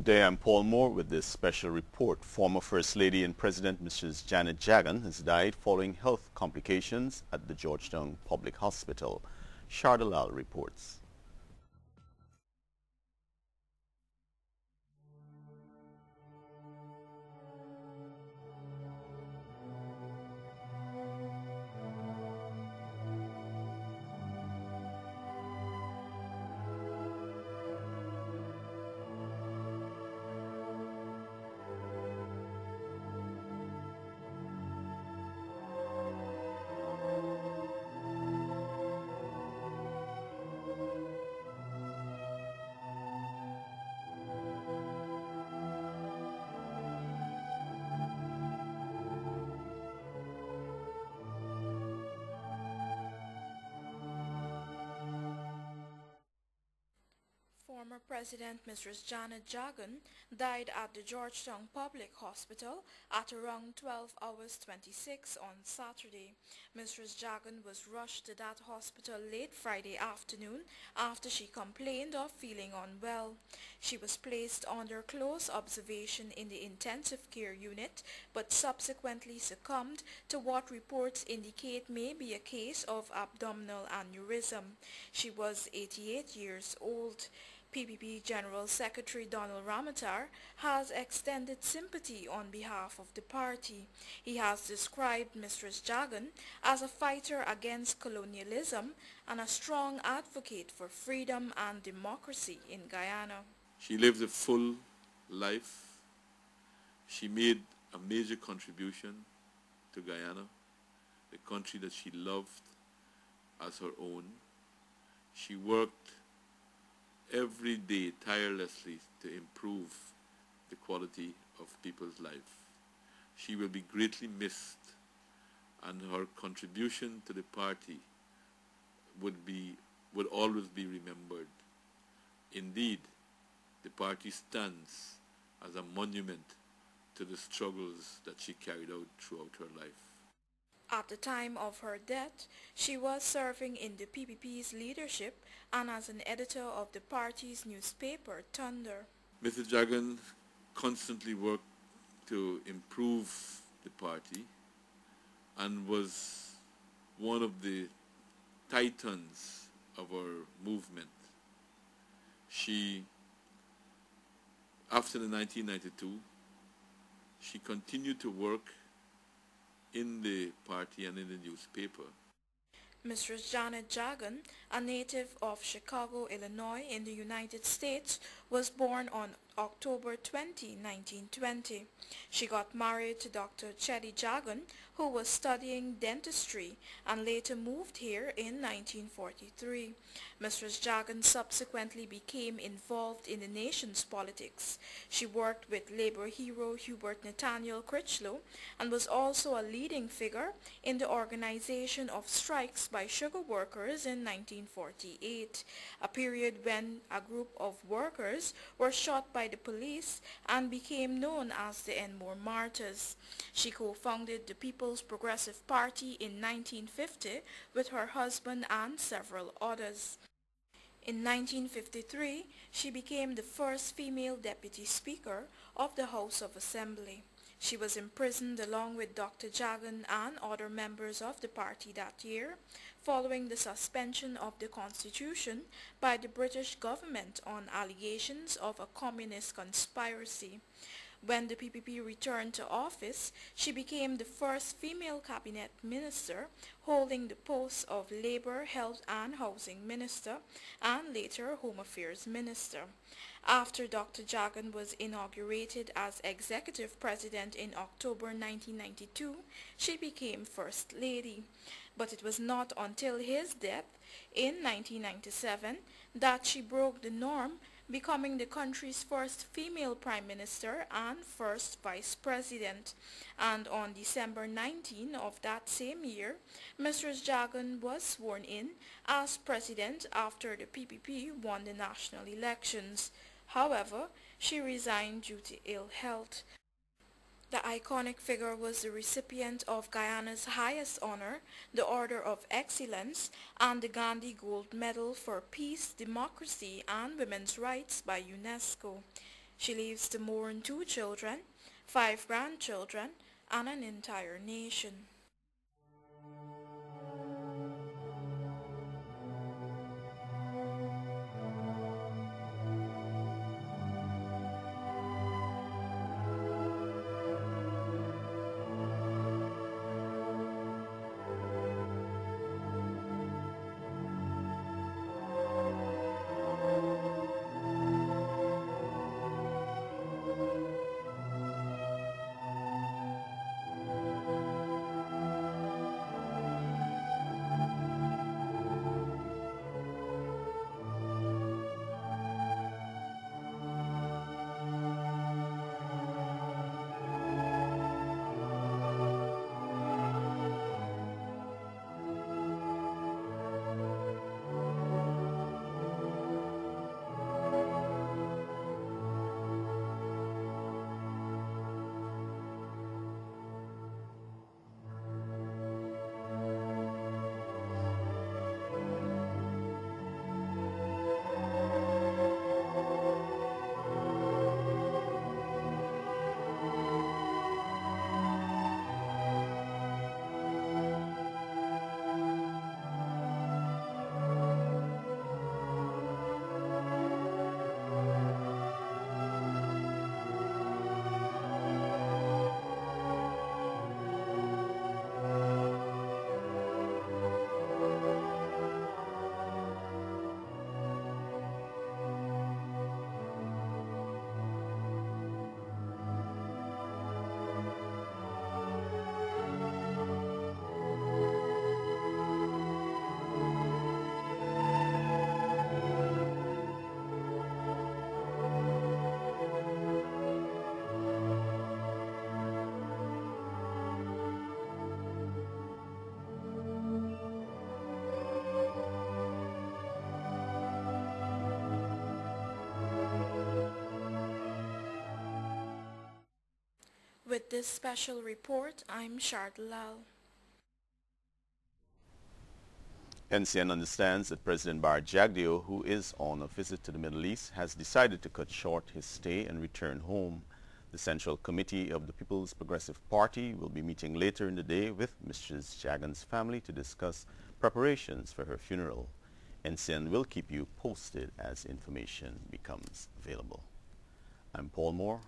Good day, I'm Paul Moore with this special report. Former First Lady and President Mrs. Janet Jagan has died following health complications at the Georgetown Public Hospital. Shardalal reports. Former President Mrs. Janet Jagan died at the Georgetown Public Hospital at around 12 hours 26 on Saturday. Mrs. Jagan was rushed to that hospital late Friday afternoon after she complained of feeling unwell. She was placed under close observation in the intensive care unit but subsequently succumbed to what reports indicate may be a case of abdominal aneurysm. She was 88 years old. PPP General Secretary Donald Ramotar has extended sympathy on behalf of the party. He has described Mrs. Jagan as a fighter against colonialism and a strong advocate for freedom and democracy in Guyana. She lived a full life. She made a major contribution to Guyana, the country that she loved as her own. She worked every day tirelessly to improve the quality of people's life. She will be greatly missed, and her contribution to the party would always be remembered. Indeed, the party stands as a monument to the struggles that she carried out throughout her life. At the time of her death, she was serving in the PPP's leadership and as an editor of the party's newspaper, Thunder. Mrs. Jagan constantly worked to improve the party and was one of the titans of our movement. After the 1992, she continued to work in the party and in the newspaper. Mrs. Janet Jagan, a native of Chicago, Illinois in the United States, was born on October 20, 1920. She got married to Dr. Chetty Jagan, who was studying dentistry, and later moved here in 1943. Mrs. Jagan subsequently became involved in the nation's politics. She worked with labor hero Hubert Nathaniel Critchlow and was also a leading figure in the organization of strikes by sugar workers in 1948, a period when a group of workers were shot by the police and became known as the Enmore Martyrs. She co-founded the People's Progressive Party in 1950 with her husband and several others. In 1953, she became the first female deputy speaker of the House of Assembly. She was imprisoned along with Dr. Jagan and other members of the party that year, following the suspension of the Constitution by the British government on allegations of a communist conspiracy. When the PPP returned to office, she became the first female cabinet minister, holding the posts of Labor, Health and Housing Minister and later Home Affairs Minister. After Dr. Jagan was inaugurated as executive president in October 1992, she became First Lady. But it was not until his death in 1997 that she broke the norm, becoming the country's first female prime minister and first vice president. And on December 19 of that same year, Mrs. Jagan was sworn in as president after the PPP won the national elections. However, she resigned due to ill health. The iconic figure was the recipient of Guyana's highest honor, the Order of Excellence, and the Gandhi Gold Medal for Peace, Democracy, and Women's Rights by UNESCO. She leaves to mourn 2 children, 5 grandchildren, and an entire nation. With this special report, I'm Shardalal. Ncn understands that President Bar Jagdeo, who is on a visit to the Middle East, has decided to cut short his stay and return home. The Central Committee of the People's Progressive Party will be meeting later in the day with Mrs. Jagan's family to discuss preparations for her funeral. Ncn will keep you posted as information becomes available. I'm Paul Moore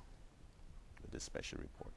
with this special report.